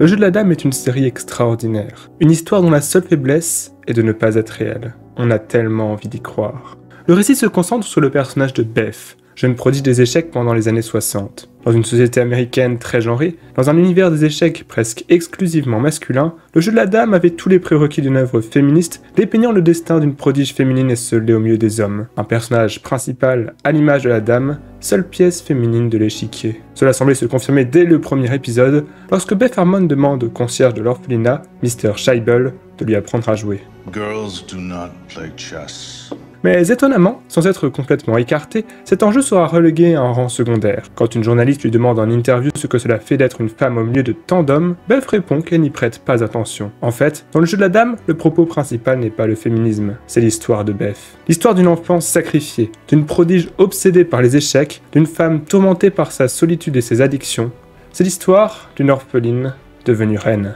Le jeu de la dame est une série extraordinaire. Une histoire dont la seule faiblesse est de ne pas être réelle. On a tellement envie d'y croire. Le récit se concentre sur le personnage de Beth, jeune prodige des échecs pendant les années 60. Dans une société américaine très genrée, dans un univers des échecs presque exclusivement masculin, le jeu de la dame avait tous les prérequis d'une œuvre féministe, dépeignant le destin d'une prodige féminine esseulée au milieu des hommes. Un personnage principal à l'image de la dame, seule pièce féminine de l'échiquier. Cela semblait se confirmer dès le premier épisode, lorsque Beth Harmon demande au concierge de l'orphelinat, Mr. Scheibel, de lui apprendre à jouer. Girls do not play chess. Mais étonnamment, sans être complètement écarté, cet enjeu sera relégué à un rang secondaire. Quand une journaliste lui demande en interview ce que cela fait d'être une femme au milieu de tant d'hommes, Beth répond qu'elle n'y prête pas attention. En fait, dans le jeu de la dame, le propos principal n'est pas le féminisme, c'est l'histoire de Beth. L'histoire d'une enfance sacrifiée, d'une prodige obsédée par les échecs, d'une femme tourmentée par sa solitude et ses addictions. C'est l'histoire d'une orpheline devenue reine.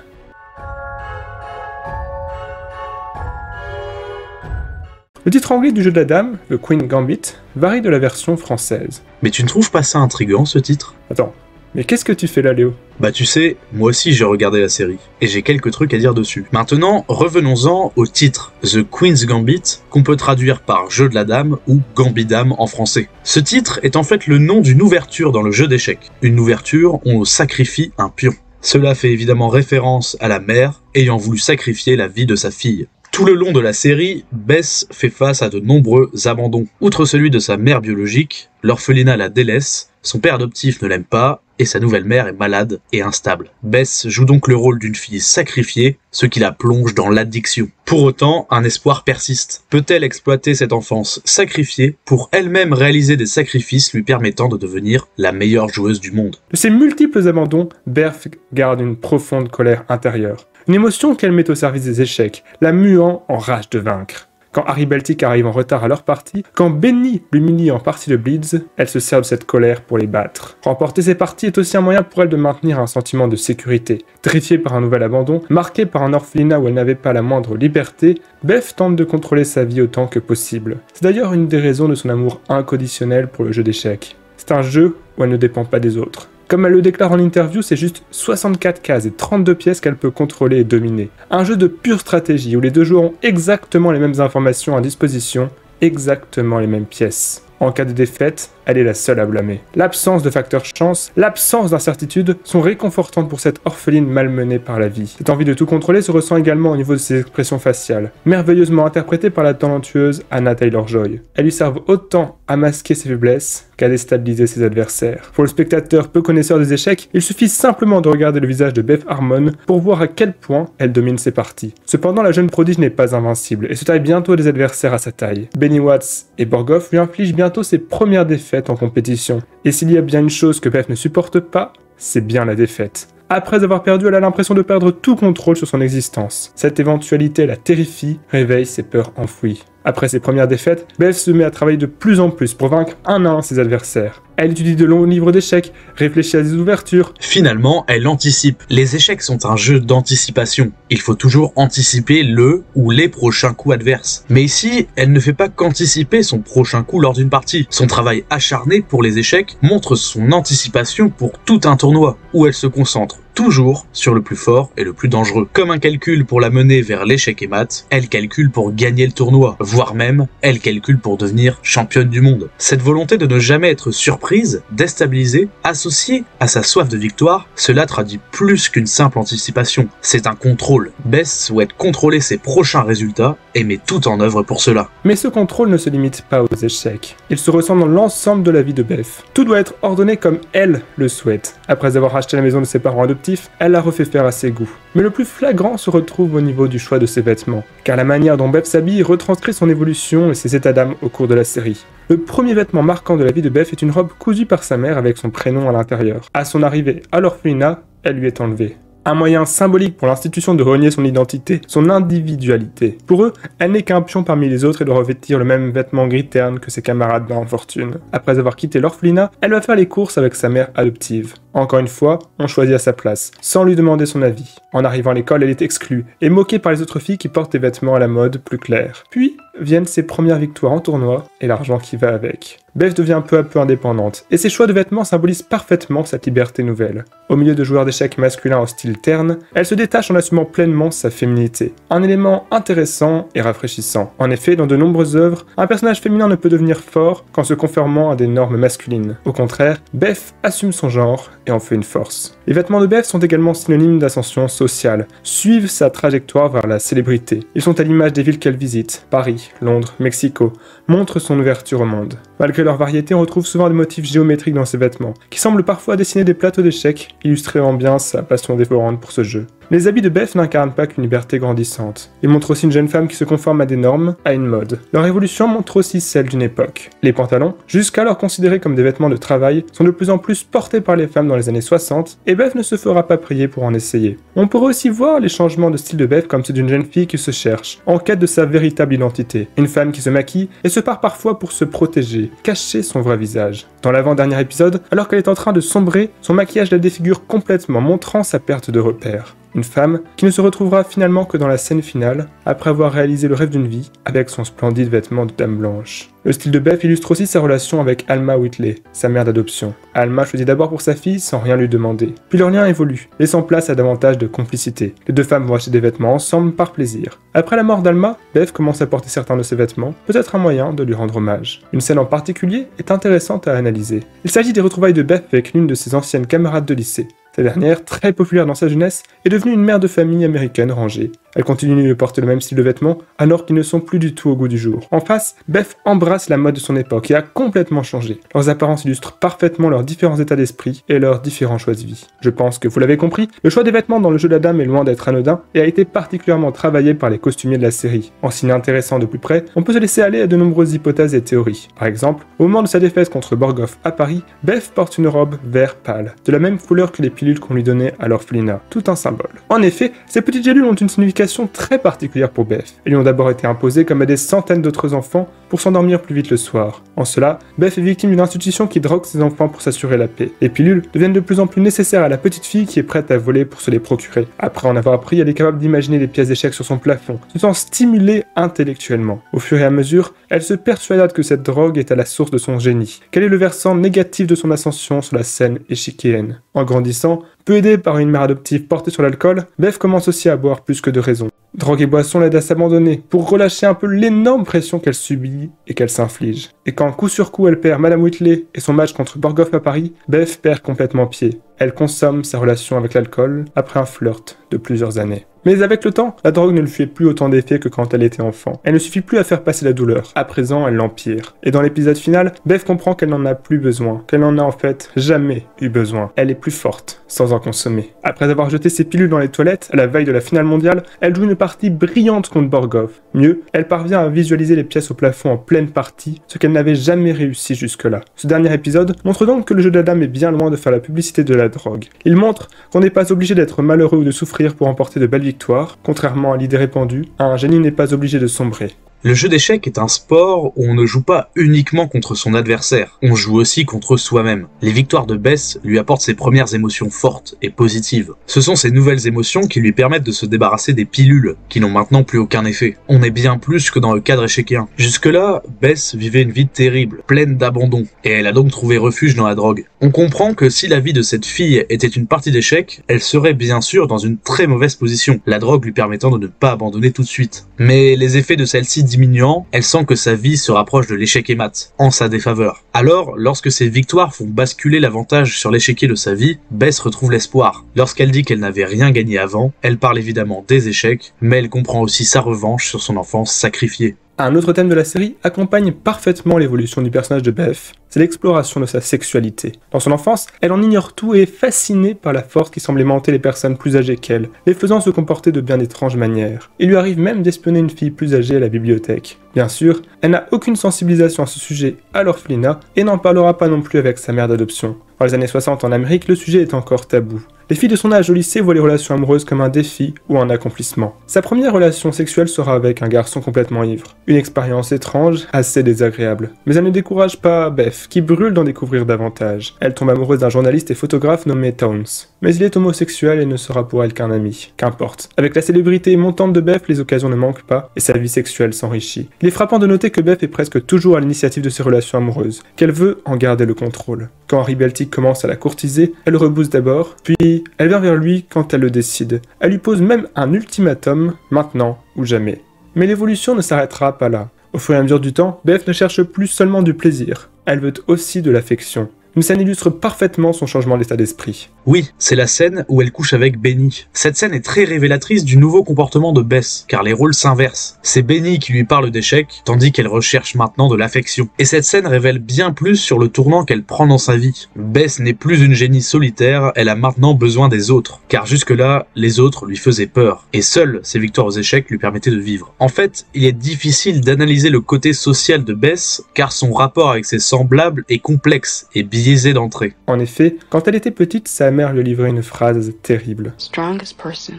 Le titre anglais du jeu de la dame, The Queen's Gambit, varie de la version française. Mais tu ne trouves pas ça intriguant, ce titre ? Attends, mais qu'est-ce que tu fais là, Léo ? Bah tu sais, moi aussi j'ai regardé la série, et j'ai quelques trucs à dire dessus. Maintenant, revenons-en au titre, The Queen's Gambit, qu'on peut traduire par Jeu de la Dame ou Gambidame en français. Ce titre est en fait le nom d'une ouverture dans le jeu d'échecs. Une ouverture où on sacrifie un pion. Cela fait évidemment référence à la mère ayant voulu sacrifier la vie de sa fille. Tout le long de la série, Beth fait face à de nombreux abandons. Outre celui de sa mère biologique, l'orphelinat la délaisse, son père adoptif ne l'aime pas, et sa nouvelle mère est malade et instable. Beth joue donc le rôle d'une fille sacrifiée, ce qui la plonge dans l'addiction. Pour autant, un espoir persiste. Peut-elle exploiter cette enfance sacrifiée pour elle-même réaliser des sacrifices lui permettant de devenir la meilleure joueuse du monde ? De ces multiples abandons, Beth garde une profonde colère intérieure. Une émotion qu'elle met au service des échecs, la muant en rage de vaincre. Quand Harry Baltic arrive en retard à leur partie, quand Benny l'humilie en partie de Blitz, elle se sert de cette colère pour les battre. Remporter ces parties est aussi un moyen pour elle de maintenir un sentiment de sécurité. Terrifiée par un nouvel abandon, marquée par un orphelinat où elle n'avait pas la moindre liberté, Beth tente de contrôler sa vie autant que possible. C'est d'ailleurs une des raisons de son amour inconditionnel pour le jeu d'échecs. C'est un jeu où elle ne dépend pas des autres. Comme elle le déclare en interview, c'est juste 64 cases et 32 pièces qu'elle peut contrôler et dominer. Un jeu de pure stratégie où les deux joueurs ont exactement les mêmes informations à disposition, exactement les mêmes pièces. En cas de défaite, elle est la seule à blâmer. L'absence de facteur chance, l'absence d'incertitude sont réconfortantes pour cette orpheline malmenée par la vie. Cette envie de tout contrôler se ressent également au niveau de ses expressions faciales, merveilleusement interprétées par la talentueuse Anya Taylor-Joy. Elles lui servent autant à masquer ses faiblesses qu'à déstabiliser ses adversaires. Pour le spectateur peu connaisseur des échecs, il suffit simplement de regarder le visage de Beth Harmon pour voir à quel point elle domine ses parties. Cependant, la jeune prodige n'est pas invincible et se taille bientôt des adversaires à sa taille. Benny Watts et Borgoff lui infligent bientôt ses premières défaites en compétition. Et s'il y a bien une chose que Beth ne supporte pas, c'est bien la défaite. Après avoir perdu, elle a l'impression de perdre tout contrôle sur son existence. Cette éventualité la terrifie, réveille ses peurs enfouies. Après ses premières défaites, Beth se met à travailler de plus en plus pour vaincre un à un ses adversaires. Elle étudie de longs livres d'échecs, réfléchit à des ouvertures. Finalement, elle anticipe. Les échecs sont un jeu d'anticipation. Il faut toujours anticiper le ou les prochains coups adverses. Mais ici, elle ne fait pas qu'anticiper son prochain coup lors d'une partie. Son travail acharné pour les échecs montre son anticipation pour tout un tournoi, où elle se concentre toujours sur le plus fort et le plus dangereux. Comme un calcul pour la mener vers l'échec et mat, elle calcule pour gagner le tournoi, voire même, elle calcule pour devenir championne du monde. Cette volonté de ne jamais être surprise, déstabilisée, associée à sa soif de victoire, cela traduit plus qu'une simple anticipation. C'est un contrôle. Beth souhaite contrôler ses prochains résultats et met tout en œuvre pour cela. Mais ce contrôle ne se limite pas aux échecs. Il se ressent dans l'ensemble de la vie de Beth. Tout doit être ordonné comme elle le souhaite. Après avoir racheté la maison de ses parents adoptifs, elle la refait faire à ses goûts. Mais le plus flagrant se retrouve au niveau du choix de ses vêtements, car la manière dont Beth s'habille retranscrit son évolution et ses états d'âme au cours de la série. Le premier vêtement marquant de la vie de Beth est une robe cousue par sa mère avec son prénom à l'intérieur. À son arrivée à l'orphelinat, elle lui est enlevée. Un moyen symbolique pour l'institution de renier son identité, son individualité. Pour eux, elle n'est qu'un pion parmi les autres et doit revêtir le même vêtement gris terne que ses camarades dans Fortune. Après avoir quitté l'orphelinat, elle va faire les courses avec sa mère adoptive. Encore une fois, on choisit à sa place, sans lui demander son avis. En arrivant à l'école, elle est exclue et moquée par les autres filles qui portent des vêtements à la mode plus clairs. Puis viennent ses premières victoires en tournoi et l'argent qui va avec. Beth devient peu à peu indépendante, et ses choix de vêtements symbolisent parfaitement cette liberté nouvelle. Au milieu de joueurs d'échecs masculins au style terne, elle se détache en assumant pleinement sa féminité. Un élément intéressant et rafraîchissant. En effet, dans de nombreuses œuvres, un personnage féminin ne peut devenir fort qu'en se conformant à des normes masculines. Au contraire, Beth assume son genre et en fait une force. Les vêtements de Beth sont également synonymes d'ascension sociale, suivent sa trajectoire vers la célébrité. Ils sont à l'image des villes qu'elle visite, Paris, Londres, Mexico, montrent son ouverture au monde. Malgré leur variété, on retrouve souvent des motifs géométriques dans ses vêtements, qui semblent parfois dessiner des plateaux d'échecs, illustrant bien sa passion dévorante pour ce jeu. Les habits de Beth n'incarnent pas qu'une liberté grandissante. Ils montrent aussi une jeune femme qui se conforme à des normes, à une mode. Leur évolution montre aussi celle d'une époque. Les pantalons, jusqu'alors considérés comme des vêtements de travail, sont de plus en plus portés par les femmes dans les années 60, et Beth ne se fera pas prier pour en essayer. On pourrait aussi voir les changements de style de Beth comme ceux d'une jeune fille qui se cherche, en quête de sa véritable identité. Une femme qui se maquille et se part parfois pour se protéger, cacher son vrai visage. Dans l'avant-dernier épisode, alors qu'elle est en train de sombrer, son maquillage la défigure complètement, montrant sa perte de repère. Une femme qui ne se retrouvera finalement que dans la scène finale, après avoir réalisé le rêve d'une vie avec son splendide vêtement de dame blanche. Le style de Beth illustre aussi sa relation avec Alma Whitley, sa mère d'adoption. Alma choisit d'abord pour sa fille sans rien lui demander. Puis leur lien évolue, laissant place à davantage de complicité. Les deux femmes vont acheter des vêtements ensemble par plaisir. Après la mort d'Alma, Beth commence à porter certains de ses vêtements, peut-être un moyen de lui rendre hommage. Une scène en particulier est intéressante à analyser. Il s'agit des retrouvailles de Beth avec l'une de ses anciennes camarades de lycée. Cette dernière, très populaire dans sa jeunesse, est devenue une mère de famille américaine rangée. Elle continue de porter le même style de vêtements alors qu'ils ne sont plus du tout au goût du jour. En face, Beth embrasse la mode de son époque et a complètement changé. Leurs apparences illustrent parfaitement leurs différents états d'esprit et leurs différents choix de vie. Je pense que vous l'avez compris, le choix des vêtements dans le jeu de la dame est loin d'être anodin et a été particulièrement travaillé par les costumiers de la série. En s'y intéressant de plus près, on peut se laisser aller à de nombreuses hypothèses et théories. Par exemple, au moment de sa défaite contre Borgoff à Paris, Beth porte une robe vert pâle, de la même couleur que les pilules qu'on lui donnait à l'orphelinat, tout un symbole. En effet, ces petites gélules ont une signification très particulière pour Beth. Elles lui ont d'abord été imposées comme à des centaines d'autres enfants pour s'endormir plus vite le soir. En cela, Beth est victime d'une institution qui drogue ses enfants pour s'assurer la paix. Les pilules deviennent de plus en plus nécessaires à la petite fille qui est prête à voler pour se les procurer. Après en avoir appris, elle est capable d'imaginer les pièces d'échecs sur son plafond, se sent stimulée intellectuellement. Au fur et à mesure, elle se persuade que cette drogue est à la source de son génie. Quel est le versant négatif de son ascension sur la scène échiquienne? En grandissant, peu aidée par une mère adoptive portée sur l'alcool, Beth commence aussi à boire plus que de raison. Drogue et boisson l'aident à s'abandonner, pour relâcher un peu l'énorme pression qu'elle subit et qu'elle s'inflige. Et quand coup sur coup elle perd Madame Whitley et son match contre Borgoff à Paris, Beth perd complètement pied. Elle consomme sa relation avec l'alcool après un flirt de plusieurs années. Mais avec le temps, la drogue ne lui fait plus autant d'effet que quand elle était enfant. Elle ne suffit plus à faire passer la douleur. À présent, elle l'empire. Et dans l'épisode final, Beth comprend qu'elle n'en a plus besoin, qu'elle n'en a en fait jamais eu besoin. Elle est plus forte, sans en consommer. Après avoir jeté ses pilules dans les toilettes, à la veille de la finale mondiale, elle joue une partie brillante contre Borgoff. Mieux, elle parvient à visualiser les pièces au plafond en pleine partie, ce qu'elle n'avait jamais réussi jusque-là. Ce dernier épisode montre donc que le jeu de la dame est bien loin de faire la publicité de la drogue. Il montre qu'on n'est pas obligé d'être malheureux ou de souffrir pour remporter de belles victoires. Contrairement à l'idée répandue, un génie n'est pas obligé de sombrer. Le jeu d'échecs est un sport où on ne joue pas uniquement contre son adversaire, on joue aussi contre soi-même. Les victoires de Beth lui apportent ses premières émotions fortes et positives. Ce sont ces nouvelles émotions qui lui permettent de se débarrasser des pilules, qui n'ont maintenant plus aucun effet. On est bien plus que dans le cadre échecien. Jusque-là, Beth vivait une vie terrible, pleine d'abandon, et elle a donc trouvé refuge dans la drogue. On comprend que si la vie de cette fille était une partie d'échecs, elle serait bien sûr dans une très mauvaise position, la drogue lui permettant de ne pas abandonner tout de suite. Mais les effets de celle-ci diminuant, elle sent que sa vie se rapproche de l'échec et mat, en sa défaveur. Alors, lorsque ses victoires font basculer l'avantage sur l'échiquier de sa vie, Beth retrouve l'espoir. Lorsqu'elle dit qu'elle n'avait rien gagné avant, elle parle évidemment des échecs, mais elle comprend aussi sa revanche sur son enfance sacrifiée. Un autre thème de la série accompagne parfaitement l'évolution du personnage de Beth, c'est l'exploration de sa sexualité. Dans son enfance, elle en ignore tout et est fascinée par la force qui semble aimanter les personnes plus âgées qu'elle, les faisant se comporter de bien étranges manières. Il lui arrive même d'espionner une fille plus âgée à la bibliothèque. Bien sûr, elle n'a aucune sensibilisation à ce sujet à l'orphelinat et n'en parlera pas non plus avec sa mère d'adoption. Dans les années 60 en Amérique, le sujet est encore tabou. Les filles de son âge au lycée voient les relations amoureuses comme un défi ou un accomplissement. Sa première relation sexuelle sera avec un garçon complètement ivre. Une expérience étrange, assez désagréable. Mais elle ne décourage pas Beth. Beth, qui brûle d'en découvrir davantage. Elle tombe amoureuse d'un journaliste et photographe nommé Townes. Mais il est homosexuel et ne sera pour elle qu'un ami. Qu'importe. Avec la célébrité montante de Beth, les occasions ne manquent pas et sa vie sexuelle s'enrichit. Il est frappant de noter que Beth est presque toujours à l'initiative de ses relations amoureuses, qu'elle veut en garder le contrôle. Quand Harry Baltic commence à la courtiser, elle le rebousse d'abord, puis elle vient vers lui quand elle le décide. Elle lui pose même un ultimatum, maintenant ou jamais. Mais l'évolution ne s'arrêtera pas là. Au fur et à mesure du temps, Beth ne cherche plus seulement du plaisir, elle veut aussi de l'affection. Une scène illustre parfaitement son changement d'état d'esprit. Oui, c'est la scène où elle couche avec Benny. Cette scène est très révélatrice du nouveau comportement de Beth, car les rôles s'inversent. C'est Benny qui lui parle d'échecs, tandis qu'elle recherche maintenant de l'affection. Et cette scène révèle bien plus sur le tournant qu'elle prend dans sa vie. Beth n'est plus une génie solitaire, elle a maintenant besoin des autres, car jusque-là, les autres lui faisaient peur, et seules ses victoires aux échecs lui permettaient de vivre. En fait, il est difficile d'analyser le côté social de Beth, car son rapport avec ses semblables est complexe et biaisé d'entrée. En effet, quand elle était petite, sa mère lui livrait une phrase terrible. Strongest person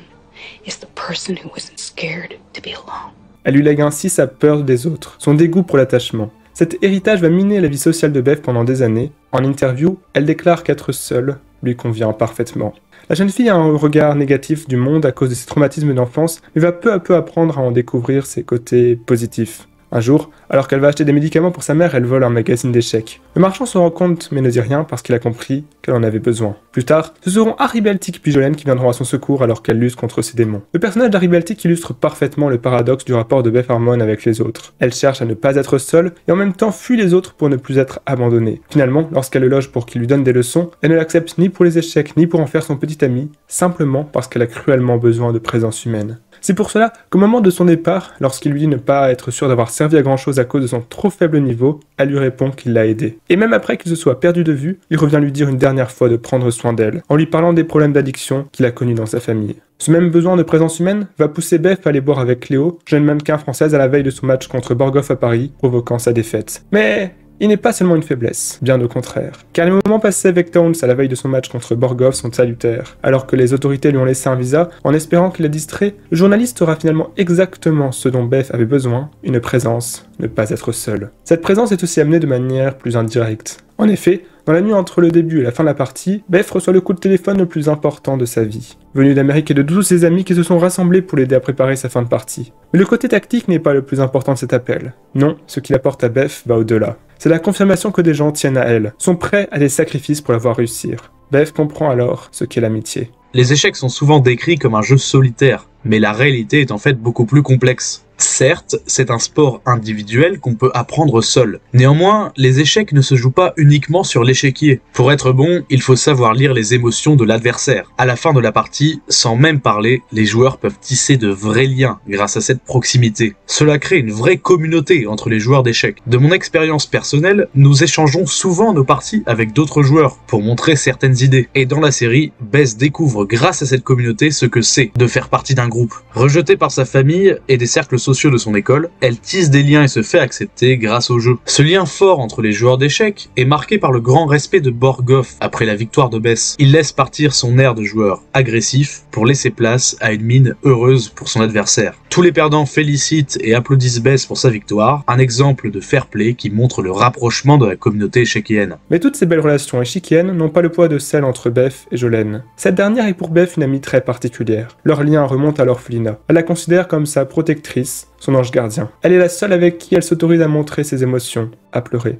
is the person who wasn't scared to be alone. Elle lui lègue ainsi sa peur des autres, son dégoût pour l'attachement. Cet héritage va miner la vie sociale de Beth pendant des années. En interview, elle déclare qu'être seule lui convient parfaitement. La jeune fille a un regard négatif du monde à cause de ses traumatismes d'enfance, mais va peu à peu apprendre à en découvrir ses côtés positifs. Un jour, alors qu'elle va acheter des médicaments pour sa mère, elle vole un magazine d'échecs. Le marchand se rend compte mais ne dit rien parce qu'il a compris qu'elle en avait besoin. Plus tard, ce seront Harry Baltic puis Jolene qui viendront à son secours alors qu'elle lutte contre ses démons. Le personnage d'Harry Baltic illustre parfaitement le paradoxe du rapport de Beth Harmon avec les autres. Elle cherche à ne pas être seule et en même temps fuit les autres pour ne plus être abandonnée. Finalement, lorsqu'elle le loge pour qu'il lui donne des leçons, elle ne l'accepte ni pour les échecs ni pour en faire son petit ami, simplement parce qu'elle a cruellement besoin de présence humaine. C'est pour cela qu'au moment de son départ, lorsqu'il lui dit ne pas être sûr d'avoir servi à grand chose à cause de son trop faible niveau, elle lui répond qu'il l'a aidé. Et même après qu'il se soit perdu de vue, il revient lui dire une dernière fois de prendre soin d'elle, en lui parlant des problèmes d'addiction qu'il a connus dans sa famille. Ce même besoin de présence humaine va pousser Beth à aller boire avec Cléo, jeune mannequin française à la veille de son match contre Borghoff à Paris, provoquant sa défaite. Mais il n'est pas seulement une faiblesse, bien au contraire. Car les moments passés avec Townes à la veille de son match contre Borghoff sont salutaires. Alors que les autorités lui ont laissé un visa, en espérant qu'il la distrait, le journaliste aura finalement exactement ce dont Beth avait besoin, une présence, ne pas être seule. Cette présence est aussi amenée de manière plus indirecte. En effet, dans la nuit entre le début et la fin de la partie, Beth reçoit le coup de téléphone le plus important de sa vie. Venu d'Amérique et de tous ses amis qui se sont rassemblés pour l'aider à préparer sa fin de partie. Mais le côté tactique n'est pas le plus important de cet appel. Non, ce qu'il apporte à Beth va au-delà. C'est la confirmation que des gens tiennent à elle, sont prêts à des sacrifices pour la voir réussir. Beth comprend alors ce qu'est l'amitié. Les échecs sont souvent décrits comme un jeu solitaire, mais la réalité est en fait beaucoup plus complexe. Certes, c'est un sport individuel qu'on peut apprendre seul. Néanmoins, les échecs ne se jouent pas uniquement sur l'échiquier. Pour être bon, il faut savoir lire les émotions de l'adversaire. À la fin de la partie, sans même parler, les joueurs peuvent tisser de vrais liens grâce à cette proximité. Cela crée une vraie communauté entre les joueurs d'échecs. De mon expérience personnelle, nous échangeons souvent nos parties avec d'autres joueurs pour montrer certaines idées. Et dans la série, Beth découvre grâce à cette communauté ce que c'est de faire partie d'un groupe. Rejetée par sa famille et des cercles sociaux de son école, elle tisse des liens et se fait accepter grâce au jeu. Ce lien fort entre les joueurs d'échecs est marqué par le grand respect de Borghoff après la victoire de Beth. Il laisse partir son air de joueur agressif pour laisser place à une mine heureuse pour son adversaire. Tous les perdants félicitent et applaudissent Beth pour sa victoire, un exemple de fair play qui montre le rapprochement de la communauté échiquienne. Mais toutes ces belles relations échiquiennes n'ont pas le poids de celles entre Beth et Jolene. Cette dernière est pour Beth une amie très particulière. Leur lien remonte à l'orphelinat. Elle la considère comme sa protectrice, son ange gardien. Elle est la seule avec qui elle s'autorise à montrer ses émotions, à pleurer.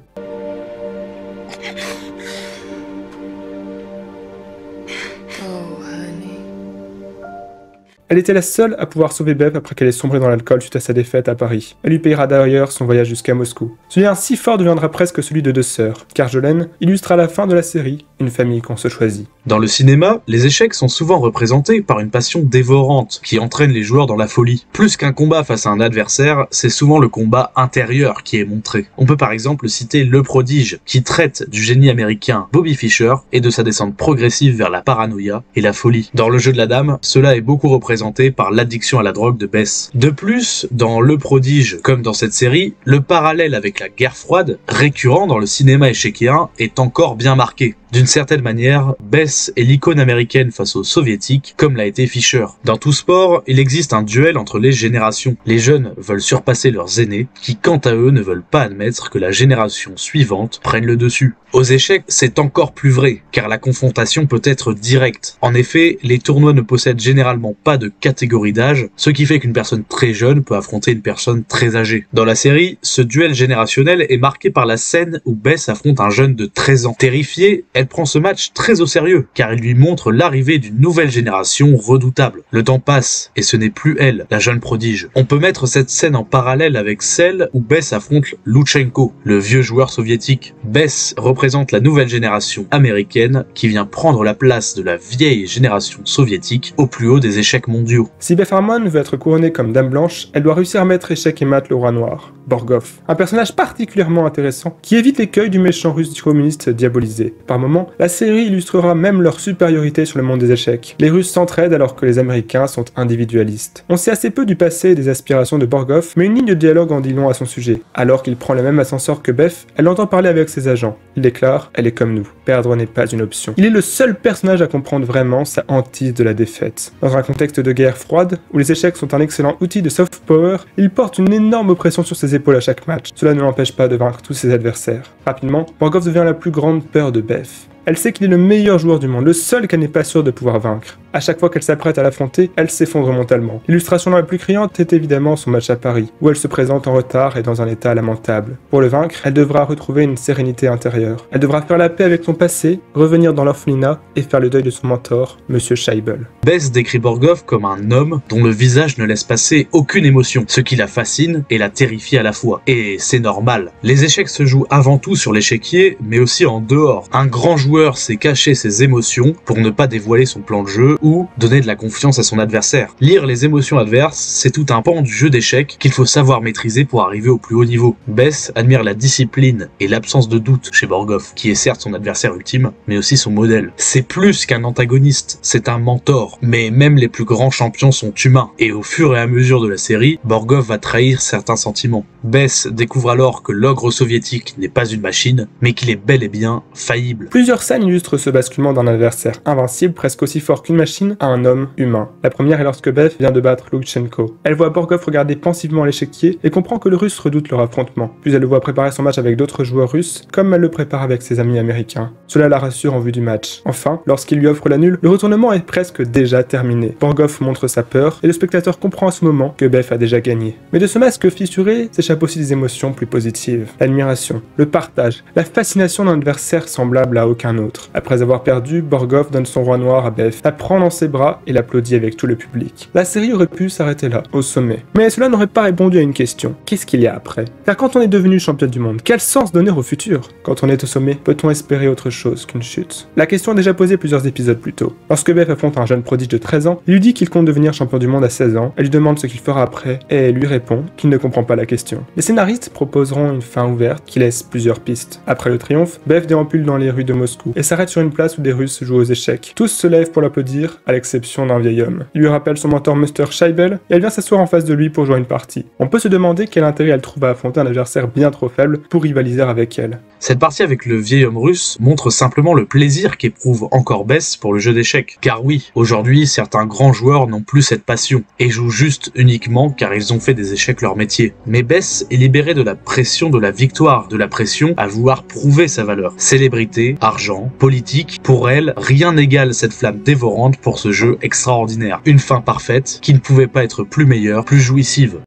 Elle était la seule à pouvoir sauver Beth après qu'elle ait sombré dans l'alcool suite à sa défaite à Paris. Elle lui payera d'ailleurs son voyage jusqu'à Moscou. Ce lien si fort deviendra presque celui de deux sœurs, car Jolene illustre à la fin de la série une famille qu'on se choisit. Dans le cinéma, les échecs sont souvent représentés par une passion dévorante qui entraîne les joueurs dans la folie. Plus qu'un combat face à un adversaire, c'est souvent le combat intérieur qui est montré. On peut par exemple citer Le Prodige, qui traite du génie américain Bobby Fischer et de sa descente progressive vers la paranoïa et la folie. Dans Le Jeu de la Dame, cela est beaucoup représenté par l'addiction à la drogue de Beth. De plus, dans Le Prodige, comme dans cette série, le parallèle avec la guerre froide, récurrent dans le cinéma échiquéen, est encore bien marqué. D'une certaine manière, Bess est l'icône américaine face aux soviétiques, comme l'a été Fischer. Dans tout sport, il existe un duel entre les générations. Les jeunes veulent surpasser leurs aînés, qui quant à eux ne veulent pas admettre que la génération suivante prenne le dessus. Aux échecs, c'est encore plus vrai, car la confrontation peut être directe. En effet, les tournois ne possèdent généralement pas de catégorie d'âge, ce qui fait qu'une personne très jeune peut affronter une personne très âgée. Dans la série, ce duel générationnel est marqué par la scène où Bess affronte un jeune de 13 ans. Terrifiée, elle prend ce match très au sérieux, car il lui montre l'arrivée d'une nouvelle génération redoutable. Le temps passe, et ce n'est plus elle, la jeune prodige. On peut mettre cette scène en parallèle avec celle où Bess affronte Loutchenko, le vieux joueur soviétique. Bess représente la nouvelle génération américaine qui vient prendre la place de la vieille génération soviétique au plus haut des échecs mondiaux. Si Beth Harmon veut être couronnée comme Dame Blanche, elle doit réussir à mettre échec et mat le roi noir, Borgov. Un personnage particulièrement intéressant qui évite l'écueil du méchant russe communiste diabolisé. Par moments, la série illustrera même leur supériorité sur le monde des échecs. Les Russes s'entraident alors que les Américains sont individualistes. On sait assez peu du passé et des aspirations de Borgov, mais une ligne de dialogue en dit long à son sujet. Alors qu'il prend le même ascenseur que Beth, elle entend parler avec ses agents. Il déclare « Elle est comme nous. Perdre n'est pas une option ». Il est le seul personnage à comprendre vraiment sa hantise de la défaite. Dans un contexte de guerre froide, où les échecs sont un excellent outil de soft power, il porte une énorme pression sur ses épaules à chaque match. Cela ne l'empêche pas de vaincre tous ses adversaires. Rapidement, Borgov devient la plus grande peur de Beth. Elle sait qu'il est le meilleur joueur du monde, le seul qu'elle n'est pas sûre de pouvoir vaincre. À chaque fois qu'elle s'apprête à l'affronter, elle s'effondre mentalement. L'illustration la plus criante est évidemment son match à Paris, où elle se présente en retard et dans un état lamentable. Pour le vaincre, elle devra retrouver une sérénité intérieure. Elle devra faire la paix avec son passé, revenir dans l'orphelinat et faire le deuil de son mentor, Monsieur Scheibel. Bess décrit Borgov comme un homme dont le visage ne laisse passer aucune émotion, ce qui la fascine et la terrifie à la fois. Et c'est normal. Les échecs se jouent avant tout sur l'échiquier, mais aussi en dehors. Un grand joueur sait cacher ses émotions pour ne pas dévoiler son plan de jeu ou donner de la confiance à son adversaire. Lire les émotions adverses, c'est tout un pan du jeu d'échecs qu'il faut savoir maîtriser pour arriver au plus haut niveau. Bess admire la discipline et l'absence de doute chez Borgov, qui est certes son adversaire ultime, mais aussi son modèle. C'est plus qu'un antagoniste, c'est un mentor. Mais même les plus grands champions sont humains, et au fur et à mesure de la série, Borgov va trahir certains sentiments. Bess découvre alors que l'ogre soviétique n'est pas une machine, mais qu'il est bel et bien faillible. Plusieurs scènes illustrent ce basculement d'un adversaire invincible presque aussi fort qu'une machine à un homme humain. La première est lorsque Beth vient de battre Loutchenko. Elle voit Borgov regarder pensivement l'échiquier et comprend que le russe redoute leur affrontement. Puis elle le voit préparer son match avec d'autres joueurs russes, comme elle le prépare avec ses amis américains. Cela la rassure en vue du match. Enfin, lorsqu'il lui offre la nulle, le retournement est presque déjà terminé. Borgov montre sa peur et le spectateur comprend à ce moment que Beth a déjà gagné. Mais de ce masque fissuré s'échappent aussi des émotions plus positives. L'admiration, le partage, la fascination d'un adversaire semblable à aucun autre. Après avoir perdu, Borgov donne son roi noir à Beth, la prend dans ses bras et l'applaudit avec tout le public. La série aurait pu s'arrêter là, au sommet. Mais cela n'aurait pas répondu à une question. Qu'est-ce qu'il y a après? Car quand on est devenu championne du monde, quel sens donner au futur? Quand on est au sommet, peut-on espérer autre chose qu'une chute? La question est déjà posée plusieurs épisodes plus tôt. Lorsque Beth affronte un jeune prodige de 13 ans, il lui dit qu'il compte devenir champion du monde à 16 ans, elle lui demande ce qu'il fera après, et elle lui répond qu'il ne comprend pas la question. Les scénaristes proposeront une fin ouverte qui laisse plusieurs pistes. Après le triomphe, Beth déambule dans les rues de Moscou et s'arrête sur une place où des Russes jouent aux échecs. Tous se lèvent pour l'applaudir, à l'exception d'un vieil homme. Il lui rappelle son mentor Mr. Scheibel et elle vient s'asseoir en face de lui pour jouer une partie. On peut se demander quel intérêt elle trouve à affronter un adversaire bien trop faible pour rivaliser avec elle. Cette partie avec le vieil homme russe montre simplement le plaisir qu'éprouve encore Bess pour le jeu d'échecs. Car oui, aujourd'hui, certains grands joueurs n'ont plus cette passion et jouent juste uniquement car ils ont fait des échecs leur métier. Mais Bess est libérée de la pression de la victoire, de la pression à vouloir prouver sa valeur. Célébrité, argent, politique, pour elle, rien n'égale cette flamme dévorante pour ce jeu extraordinaire. Une fin parfaite qui ne pouvait pas être plus meilleure, plus jouissive.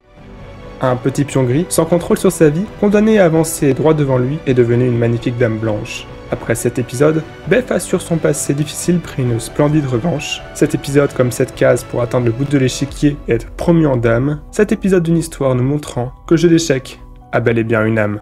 Un petit pion gris, sans contrôle sur sa vie, condamné à avancer droit devant lui, est devenu une magnifique dame blanche. Après cet épisode, Beth a sur son passé difficile pris une splendide revanche. Cet épisode comme cette case pour atteindre le bout de l'échiquier et être promu en dame. Cet épisode d'une histoire nous montrant que le jeu d'échecs a bel et bien une âme.